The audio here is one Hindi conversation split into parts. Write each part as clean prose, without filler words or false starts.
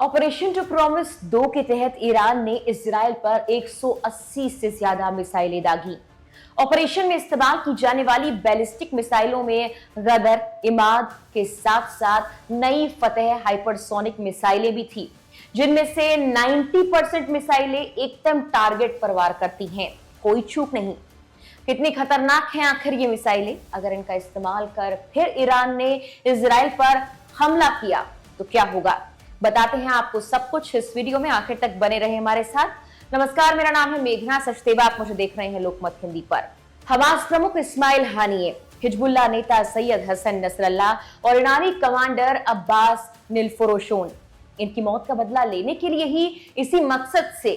ऑपरेशन टू प्रॉमिस 2 के तहत ईरान ने इजराइल पर 180 से ज्यादा मिसाइलें दागी। ऑपरेशन में इस्तेमाल की जाने वाली बैलिस्टिक मिसाइलों में गदर, इमाद के साथ साथ नई फतेह हाइपरसोनिक मिसाइलें भी थी, जिनमें से 90% मिसाइलें एकदम टारगेट पर वार करती हैं, कोई चूक नहीं। कितनी खतरनाक हैं आखिर ये मिसाइलें? अगर इनका इस्तेमाल कर फिर ईरान ने इजराइल पर हमला किया तो क्या होगा, बताते हैं आपको सब कुछ इस वीडियो में। आखिर तक बने रहे हमारे साथ। नमस्कार, मेरा नाम है मेघना सचदेवा, आप मुझे देख रहे हैं लोकमत हिंदी पर। हमास प्रमुख इस्माइल हानिये, हिजबुल्लाह नेता सैयद हसन नसरल्लाह और ईरानी कमांडर अब्बास निलफरोशोन, इनकी मौत का बदला लेने के लिए ही इसी मकसद से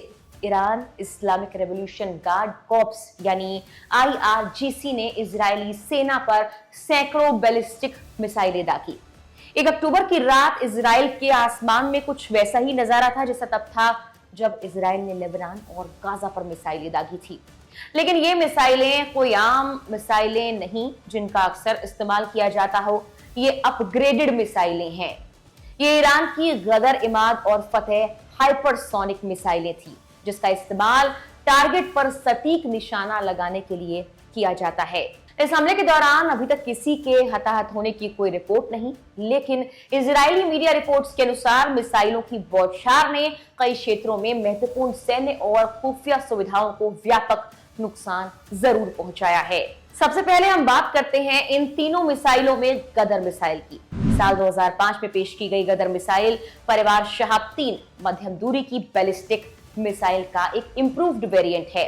Iran Islamic revolution guard corps यानी IRGC ने इजरायली सेना पर सैकड़ों बैलिस्टिक मिसाइलें दागी। 1 अक्टूबर की रात इजराइल के आसमान में कुछ वैसा ही नजारा था जैसा तब था जब इजराइल ने लेबनान और गाजा पर मिसाइलें दागी थी। लेकिन ये मिसाइलें कोई आम मिसाइलें नहीं जिनका अक्सर इस्तेमाल किया जाता हो, ये अपग्रेडेड मिसाइलें हैं। ये ईरान की गदर, इमाद और फतेह हाइपरसोनिक मिसाइलें थी, जिसका इस्तेमाल टारगेट पर सटीक निशाना लगाने के लिए किया जाता है। इस हमले के दौरान अभी तक किसी के हताहत होने की कोई रिपोर्ट नहीं, लेकिन इजरायली मीडिया रिपोर्ट्स के अनुसार मिसाइलों की बौछार ने कई क्षेत्रों में महत्वपूर्ण सैन्य और खुफिया सुविधाओं को व्यापक नुकसान जरूर पहुंचाया है। सबसे पहले हम बात करते हैं इन तीनों मिसाइलों में गदर मिसाइल की। साल 2005 में पेश की गई गदर मिसाइल परिवार शहाब 3 मध्यम दूरी की बैलिस्टिक मिसाइल का एक इंप्रूव्ड वेरिएंट है।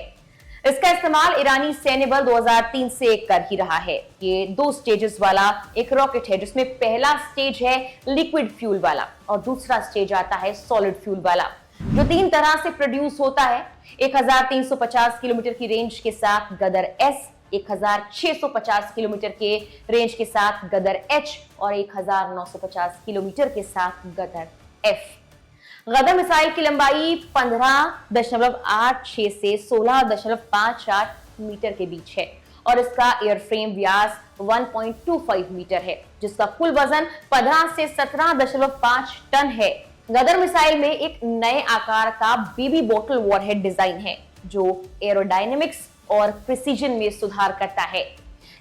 इसका इस्तेमाल ईरानी सैन्य बल 2003 से कर ही रहा है। ये 2 स्टेजेस वाला एक रॉकेट है, जिसमें पहला स्टेज है लिक्विड फ्यूल वाला और दूसरा स्टेज आता है सॉलिड फ्यूल वाला, जो 3 तरह से प्रोड्यूस होता है। 1350 किलोमीटर की रेंज के साथ गदर S, 1650 किलोमीटर के रेंज के साथ गदर H और 1950 किलोमीटर के साथ गदर F। गदर मिसाइल की लंबाई 15.86 से 16.58 मीटर के बीच है और इसका एयरफ्रेम व्यास 1.25 मीटर है, जिसका कुल वजन 15 से 17.5 टन है। गदर मिसाइल में एक नए आकार का बेबी बोतल वॉरहेड डिजाइन है, जो एरोडायनेमिक्स और प्रिसीजन में सुधार करता है।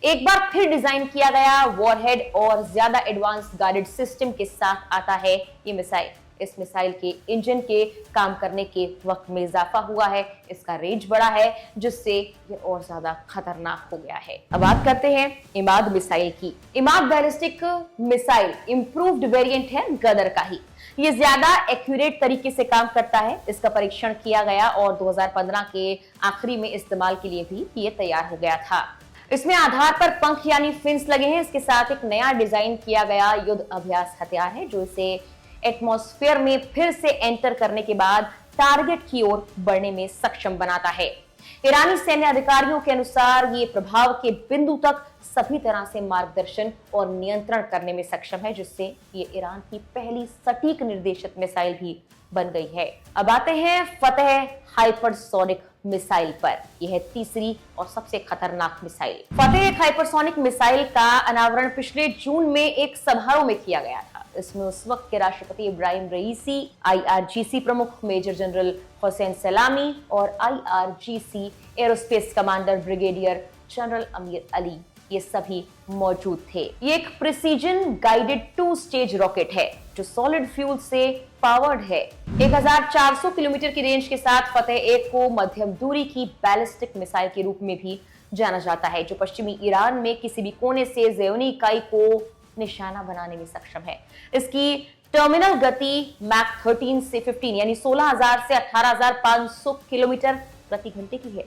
एक बार फिर डिजाइन किया गया वॉरहेड और ज्यादा एडवांस गाइडेड सिस्टम के साथ आता है ये मिसाइल। इस मिसाइल के इंजन के काम करने के वक्त में इजाफा हुआ है, इसका रेंज बढ़ा है, जिससे ये और ज्यादा खतरनाक हो गया है। अब बात करते हैं इमाद मिसाइल की। Imad ballistic missile improved variant है गदर का ही। ये ज्यादा एक्यूरेट तरीके से काम करता है। इसका परीक्षण किया गया और 2015 के आखिरी में इस्तेमाल के लिए भी ये तैयार हो गया था। इसमें आधार पर पंख यानी फिन्स लगे हैं। इसके साथ एक नया डिजाइन किया गया युद्ध अभ्यास हथियार है, जो इसे एटमॉस्फेयर में फिर से एंटर करने के बाद टारगेट की ओर बढ़ने में सक्षम बनाता है। ईरानी सैन्य अधिकारियों के अनुसार ये प्रभाव के बिंदु तक सभी तरह से मार्गदर्शन और नियंत्रण करने में सक्षम है, जिससे ये ईरान की पहली सटीक निर्देशित मिसाइल भी बन गई है। अब आते हैं फतेह हाइपरसोनिक मिसाइल पर। यह है तीसरी और सबसे खतरनाक मिसाइल। फतेह हाइपरसोनिक मिसाइल का अनावरण पिछले जून में एक समारोह में किया गया था। इसमें उस वक्त के राष्ट्रपति इब्राहिम रईसी, IRGC प्रमुख मेजर जनरल हुसैन सलामी और IRGC aerospace commander brigadier general Amir Ali, ये सभी मौजूद थे। ये एक प्रिसीजन गाइडेड 2 स्टेज रॉकेट है, जो सॉलिड फ्यूल से पावर्ड है। 1400 किलोमीटर की रेंज के साथ फतेह 1 को मध्यम दूरी की बैलिस्टिक मिसाइल के रूप में भी जाना जाता है, जो पश्चिमी ईरान में किसी भी कोने से ज़ेयोनी इकाई को निशाना बनाने में सक्षम है। इसकी टर्मिनल गति मैक 13 से 15 यानी 16,000 से 18,500 किलोमीटर प्रति घंटे की है।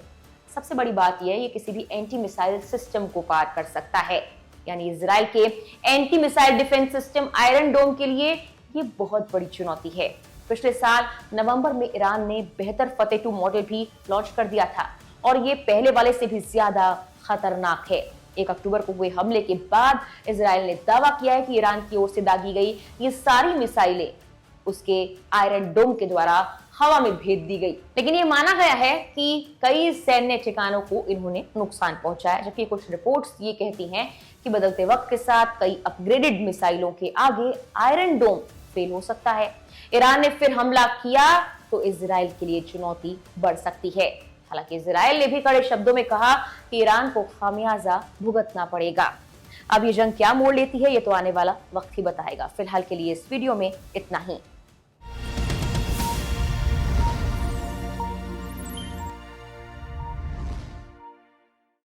सबसे बड़ी बात यह है, ये किसी भी एंटी मिसाइल सिस्टम को पार कर सकता है, यानी इजराइल के anti missile defence system Iron Dome के लिए ये बहुत बड़ी चुनौती है। पिछले साल नवंबर में ईरान ने बेहतर फतेह 2 मॉडल भी लॉन्च कर दिया था और ये पहले वाले से भी ज्यादा खतरनाक है। 1 अक्टूबर को हुए हमले के बाद इजराइल ने दावा किया है कि ईरान की ओर से दागी गई ये सारी मिसाइलें उसके आयरन डोम के द्वारा हवा में भेज दी गई। लेकिन ये माना गया है कि कई सैन्य ठिकानों को इन्होंने नुकसान पहुंचाया, जबकि कुछ रिपोर्ट्स ये कहती हैं कि बदलते वक्त के साथ कई अपग्रेडेड मिसाइलों के आगे आयरन डोम फेल हो सकता है। ईरान ने फिर हमला किया तो इजराइल के लिए चुनौती बढ़ सकती है। हालांकि इजराइल ने भी कड़े शब्दों में कहा कि ईरान को खामियाजा भुगतना पड़ेगा। अब ये जंग क्या मोड़ लेती है, ये तो आने वाला वक्त ही बताएगा। फिलहाल के लिए इस वीडियो में इतना ही।